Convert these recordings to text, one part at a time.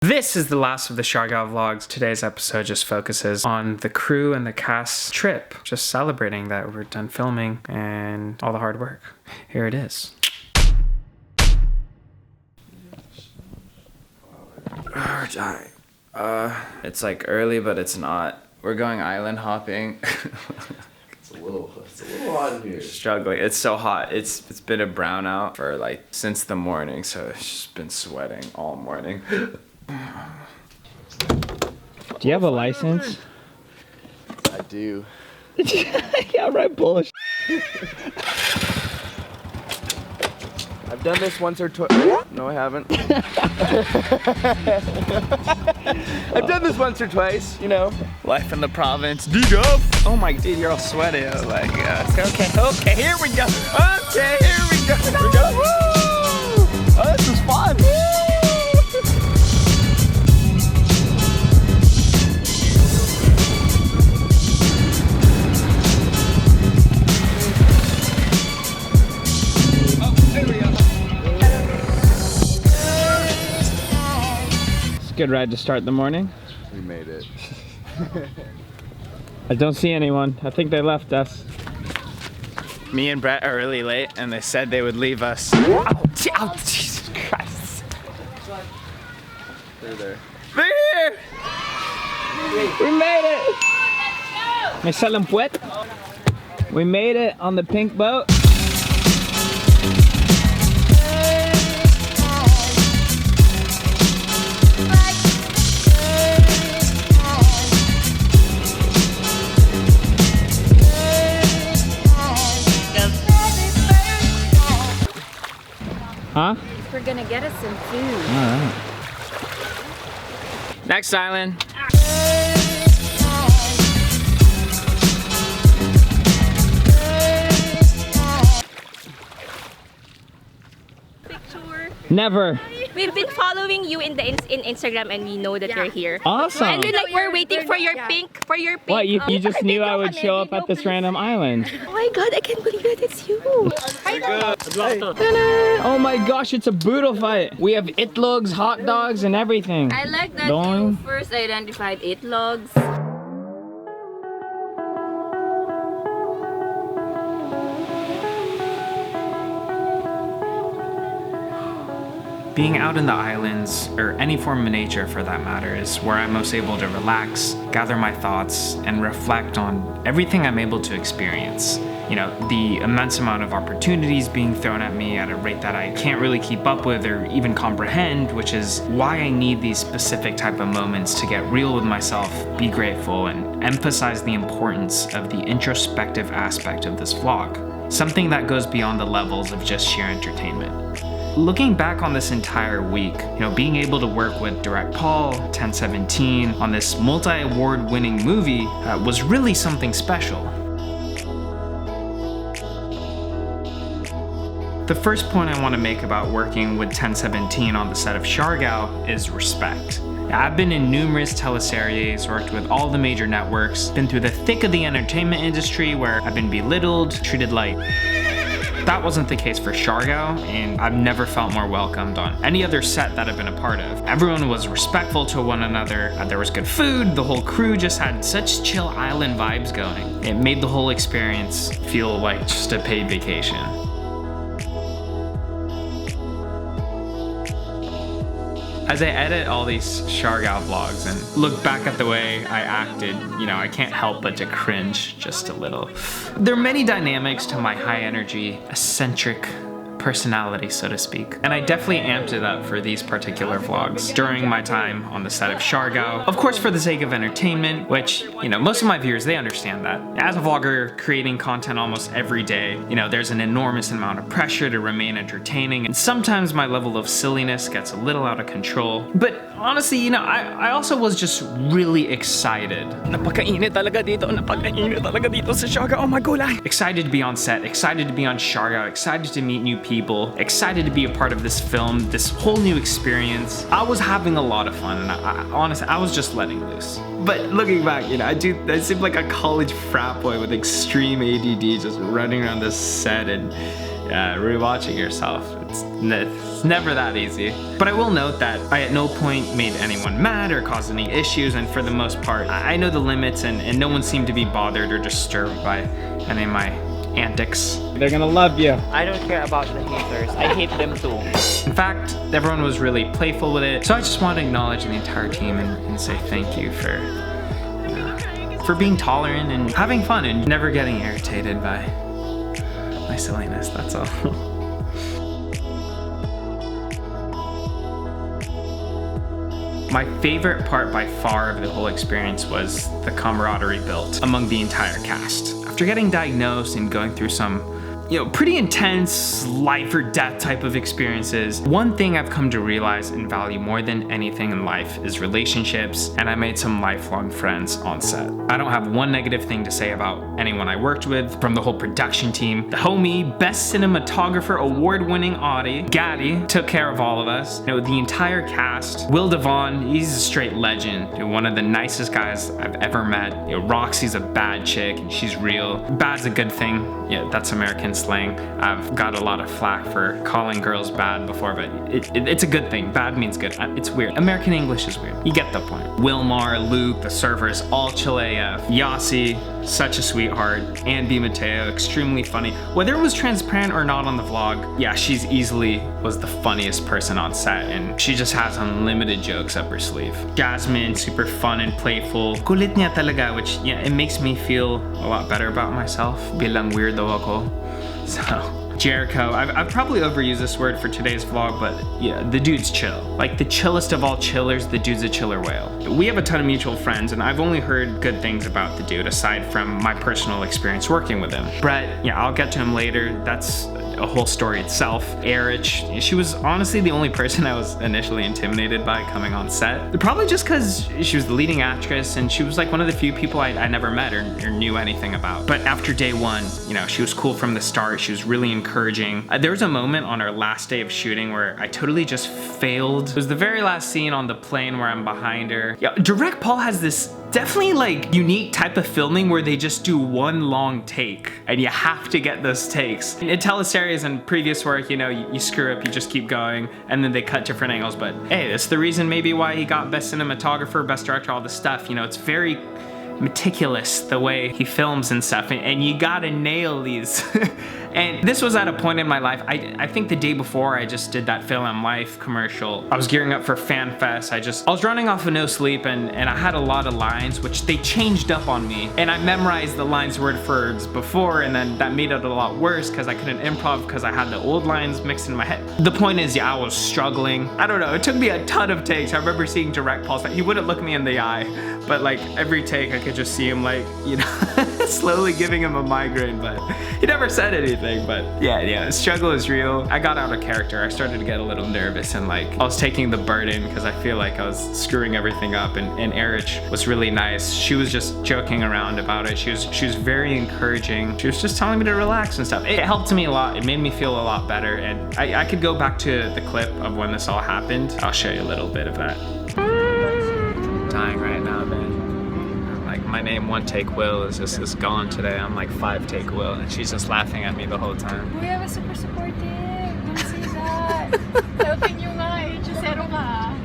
This is the last of the Siargao vlogs. Today's episode just focuses on the crew and the cast trip, just celebrating that we're done filming and all the hard work. Here it is. It's like early, but it's not. We're going island hopping. It's a little hot in here. Struggling. It's so hot. It's been a brownout for like since the morning, so it's just been sweating all morning. Do you have a license? I do. Yeah, right, bullshit. I've done this once or twice. No, I haven't. I've done this once or twice, you know. Life in the province. Dig up! Oh my, dude, you're all sweaty. I was like, okay, here we go. Okay, here we go. Here we go. Woo! Oh, this is fun. Woo! Good ride to start the morning. We made it. I don't see anyone. I think they left us. Me and Brett are really late, and they said they would leave us. Oh, Jesus Christ. They're there. They're here! We made it! May salam puwet? We made it on the pink boat. Huh? We're gonna get us some food. Alright. Next island. Picture. Never. We've been following you in Instagram and we know that you're here. Awesome. And we're waiting for your pink. What, you just knew I would show up at this random island. Oh my god, I can't believe that it's you. Oh my gosh, it's a brutal fight. We have itlogs, hot dogs, and everything. I like that Going. you first identified 8 logs. Being out in the islands, or any form of nature for that matter, is where I'm most able to relax, gather my thoughts, and reflect on everything I'm able to experience. You know, the immense amount of opportunities being thrown at me at a rate that I can't really keep up with or even comprehend, which is why I need these specific type of moments to get real with myself, be grateful, and emphasize the importance of the introspective aspect of this vlog. Something that goes beyond the levels of just sheer entertainment. Looking back on this entire week, being able to work with Direct Paul, 1017 on this multi-award winning movie was really something special. The first point I want to make about working with 1017 on the set of Siargao is respect. I've been in numerous teleseries, worked with all the major networks, been through the thick of the entertainment industry where I've been belittled, treated like. That wasn't the case for Siargao, and I've never felt more welcomed on any other set that I've been a part of. Everyone was respectful to one another, there was good food, the whole crew just had such chill island vibes going. It made the whole experience feel like just a paid vacation. As I edit all these Siargao vlogs and look back at the way I acted, I can't help but to cringe just a little. There are many dynamics to my high energy, eccentric personality, so to speak. And I definitely amped it up for these particular vlogs during my time on the set of Siargao. Of course, for the sake of entertainment, which, most of my viewers, they understand that. As a vlogger creating content almost every day, there's an enormous amount of pressure to remain entertaining, and sometimes my level of silliness gets a little out of control. But honestly, I also was just really excited. Napakainit talaga dito sa Siargao. Oh my God. Excited to be on set, excited to be on Siargao, excited to meet new people, excited to be a part of this film, this whole new experience. I was having a lot of fun, and honestly, I was just letting loose. But looking back, I seem like a college frat boy with extreme ADD just running around this set, and Yeah, rewatching yourself, it's never that easy. But I will note that I at no point made anyone mad or caused any issues, and for the most part, I know the limits, and no one seemed to be bothered or disturbed by any of my antics. They're gonna love you. I don't care about the haters. I hate them too. In fact, everyone was really playful with it, so I just want to acknowledge the entire team and say thank you for being tolerant and having fun and never getting irritated by my silliness, that's all. My favorite part by far of the whole experience was the camaraderie built among the entire cast. After getting diagnosed and going through some pretty intense life or death type of experiences, one thing I've come to realize and value more than anything in life is relationships, and I made some lifelong friends on set. I don't have one negative thing to say about anyone I worked with, from the whole production team. The homie, best cinematographer, award-winning Audie, Gaddy took care of all of us. The entire cast. Will Devon, he's a straight legend. One of the nicest guys I've ever met. Roxy's a bad chick, and she's real. Bad's a good thing. Yeah, that's American slang. I've got a lot of flack for calling girls bad before, but it's a good thing. Bad means good. It's weird. American English is weird. You get the point. Wilmar, Luke, the servers, all chill AF. Yasi, such a sweetheart. Ann B. Mateo, extremely funny. Whether it was transparent or not on the vlog, yeah, she's easily was the funniest person on set, and she just has unlimited jokes up her sleeve. Jasmine, super fun and playful. Kulit niya talaga, which, yeah, it makes me feel a lot better about myself. Bilang weirdo ako. So, Jericho, I've probably overused this word for today's vlog, but yeah, the dude's chill. Like the chillest of all chillers, the dude's a chiller whale. We have a ton of mutual friends, and I've only heard good things about the dude aside from my personal experience working with him. Brett, yeah, I'll get to him later. That's a whole story itself. Erich, she was honestly the only person I was initially intimidated by coming on set. Probably just because she was the leading actress, and she was like one of the few people I never met or knew anything about. But after day one, she was cool from the start. She was really encouraging. There was a moment on our last day of shooting where I totally just failed. It was the very last scene on the plane where I'm behind her. Yeah, Direct Paul has this definitely like unique type of filming where they just do one long take, and you have to get those takes. In teleseries and previous work, you screw up, you just keep going, and then they cut different angles. But hey, that's the reason maybe why he got best cinematographer, best director, all this stuff. It's very meticulous the way he films and stuff, and you gotta nail these. And this was at a point in my life, I think the day before I just did that Film and Life commercial. I was gearing up for FanFest. I was running off of no sleep, and I had a lot of lines which they changed up on me, and I memorized the lines word for words before, and then that made it a lot worse because I couldn't improv because I had the old lines mixed in my head. The point is, yeah, I was struggling. I don't know, it took me a ton of takes. I remember seeing Direct Paul's face. He wouldn't look me in the eye, but like every take I could just see him like, slowly giving him a migraine, but he never said anything. But yeah, the struggle is real. I got out of character. I started to get a little nervous, and like I was taking the burden because I feel like I was screwing everything up, and Erich was really nice. She was just joking around about it. She was very encouraging. She was just telling me to relax and stuff. It helped me a lot. It made me feel a lot better, and I could go back to the clip of when this all happened. I'll show you a little bit of that. I'm dying right now, man. My name, One Take Will, is gone today. I'm like 5 Take Will, and she's just laughing at me the whole time. Kuya, was super supportive. Don't say that. Helping you nga, Chisero ka.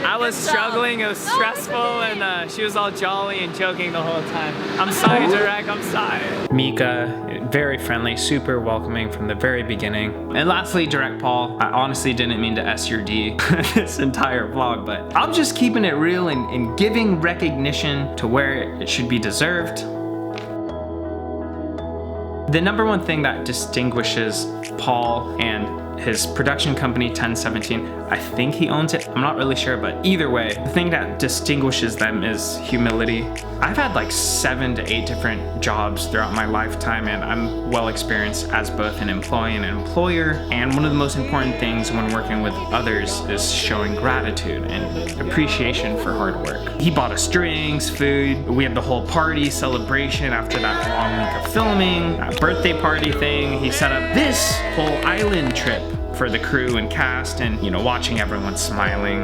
I was struggling, it was stressful, and she was all jolly and joking the whole time. I'm sorry, Direct, I'm sorry. Mika, very friendly, super welcoming from the very beginning. And lastly, Direct Paul, I honestly didn't mean to S your D this entire vlog, but I'm just keeping it real and giving recognition to where it should be deserved. The number one thing that distinguishes Paul and his production company 1017, I think he owns it, I'm not really sure, but either way, the thing that distinguishes them is humility. I've had like 7 to 8 different jobs throughout my lifetime, and I'm well experienced as both an employee and an employer, and one of the most important things when working with others is showing gratitude and appreciation for hard work. He bought us drinks, food, we had the whole party celebration after that long week of filming, a birthday party thing. He set up this whole island trip for the crew and cast, and you know, watching everyone smiling,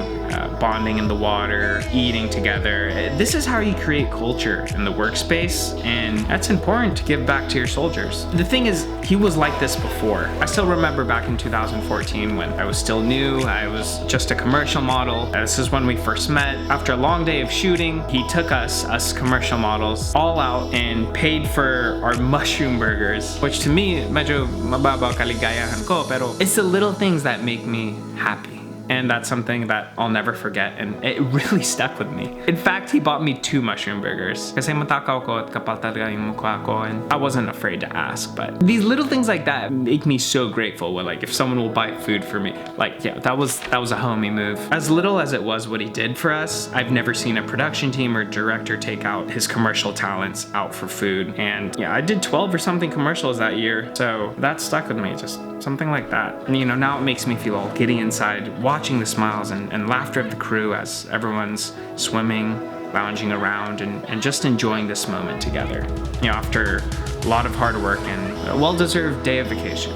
bonding in the water, eating together. This is how you create culture in the workspace, and that's important to give back to your soldiers. The thing is, he was like this before. I still remember back in 2014 when I was still new, I was just a commercial model. This is when we first met. After a long day of shooting, he took us commercial models, all out and paid for our mushroom burgers, which to me, medyo mababaw kaligayahan ko, pero it's the little things that make me happy. And that's something that I'll never forget, and it really stuck with me. In fact, he bought me 2 mushroom burgers. Kasi matakaw ko at kapal talaga yung mukha ko, and I wasn't afraid to ask. But these little things like that make me so grateful when, like, if someone will buy food for me. Like, yeah, that was a homie move. As little as it was what he did for us, I've never seen a production team or director take out his commercial talents out for food. And yeah, I did 12 or something commercials that year, so that stuck with me, just something like that. And you know, now it makes me feel all giddy inside, watching the smiles and laughter of the crew as everyone's swimming, lounging around, and just enjoying this moment together. You know, after a lot of hard work and a well-deserved day of vacation.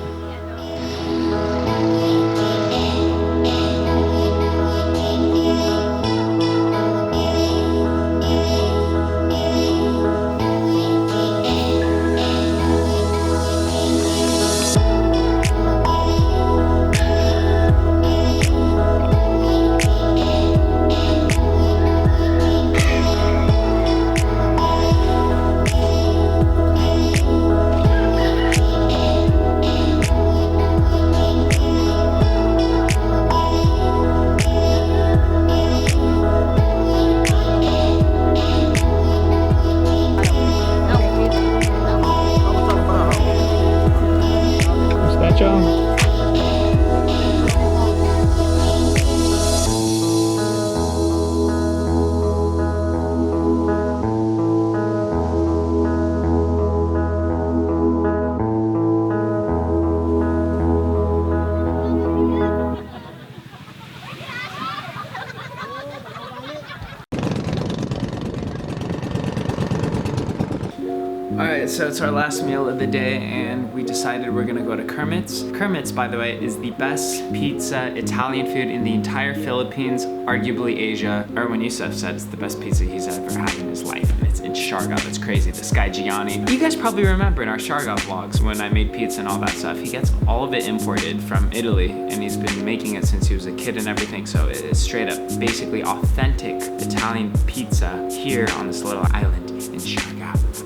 Alright, so it's our last meal of the day, and we decided we're gonna go to Kermit's. Kermit's, by the way, is the best pizza Italian food in the entire Philippines, arguably Asia. Erwan Heussaff said it's the best pizza he's ever had in his life, and it's in Siargao. That's crazy. This guy Gianni. You guys probably remember in our Siargao vlogs when I made pizza and all that stuff, he gets all of it imported from Italy, and he's been making it since he was a kid and everything, so it is straight up, basically authentic Italian pizza here on this little island in Siargao.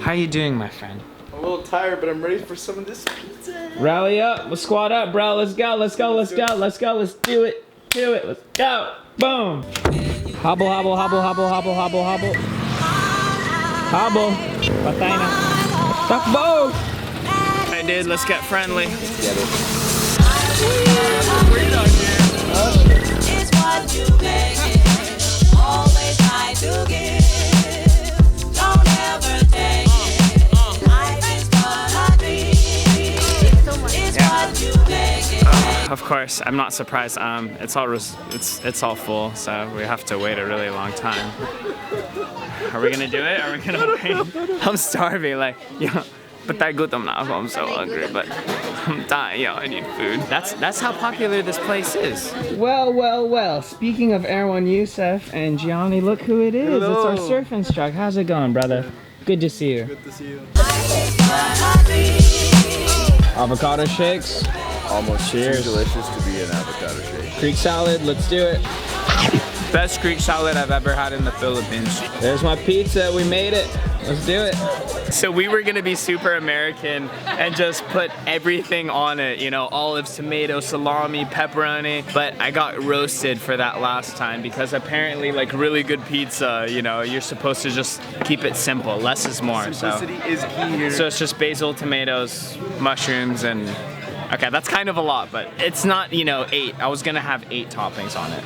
How you doing, my friend? I'm a little tired, but I'm ready for some of this pizza. Rally up, let's squad up, bro. Let's go, let's go, let's go, let's go, let's do it. Do it, let's go. Boom. Hobble, hobble, hobble, hobble, hobble, hobble, hobble. Hobble. Patay na. Takbo! Hey, dude, let's get friendly. It's what you make it. Always try to give. Don't ever take it. Life is but a dream. It's what you make it. Of course, I'm not surprised. It's all full, so we have to wait a really long time. Are we gonna do it? Are we gonna wait? I'm starving, like, patay gutom na ako. I'm so hungry, but I'm dying, I need food. That's how popular this place is. Well, well, well. Speaking of Erwan Heussaff and Gianni, look who it is. Hello. It's our surf instructor. How's it going, brother? Good to see you. Good to see you. Avocado shakes. Almost cheers. too delicious to be an avocado shake. Greek salad, let's do it. Best Greek salad I've ever had in the Philippines. There's my pizza, we made it. Let's do it. So we were gonna be super American and just put everything on it, olives, tomatoes, salami, pepperoni, but I got roasted for that last time because apparently, like, really good pizza, you're supposed to just keep it simple. Less is more. Simplicity is key here. So it's just basil, tomatoes, mushrooms, and okay, that's kind of a lot, but it's not, 8. I was gonna have 8 toppings on it.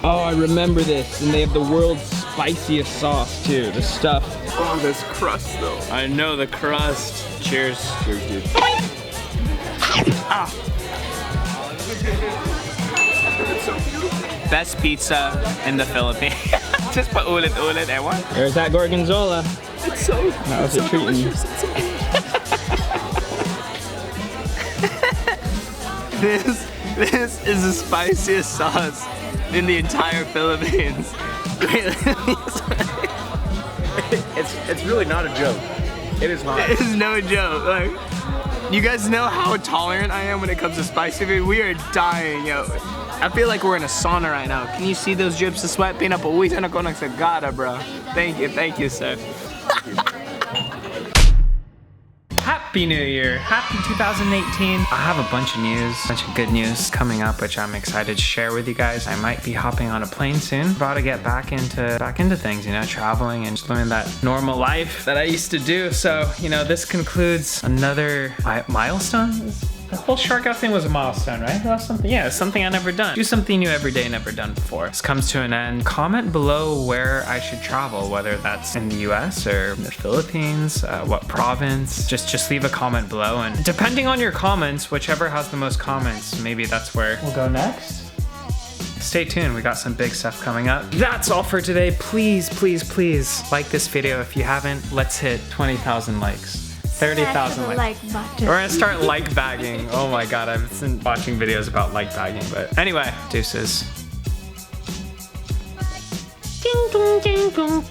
Oh, I remember this, and they have the world's spiciest sauce too, the stuff. Oh, this crust though. I know, the crust. Cheers. Cheers, dude. Ah. Best pizza in the Philippines. Just paulit-ulit, Erwan. There's that gorgonzola. It's so, that was a treat. This is the spiciest sauce in the entire Philippines. It's really not a joke. It is hot. It is no joke. Like, you guys know how tolerant I am when it comes to spicy food. We are dying, yo. I feel like we're in a sauna right now. Can you see those drips of sweat? Pinapawisan ako ng sagada, bro. Thank you, sir. Happy New Year! Happy 2018! I have a bunch of news, a bunch of good news coming up, which I'm excited to share with you guys. I might be hopping on a plane soon. About to get back into things, you know, traveling and just living that normal life that I used to do. So, you know, this concludes another milestone. The whole Siargao thing was a milestone, right? That was something, yeah, it's something I never done. Do something new every day, never done before. This comes to an end. Comment below where I should travel, whether that's in the US or the Philippines, what province. Just leave a comment below, and depending on your comments, whichever has the most comments, maybe that's where we'll go next. Stay tuned, we got some big stuff coming up. That's all for today. Please, please, please like this video if you haven't. Let's hit 20,000 likes. 30,000 likes. We're gonna start like bagging. Oh my god, I've been watching videos about like bagging, but anyway, deuces. Ding dong ding dong.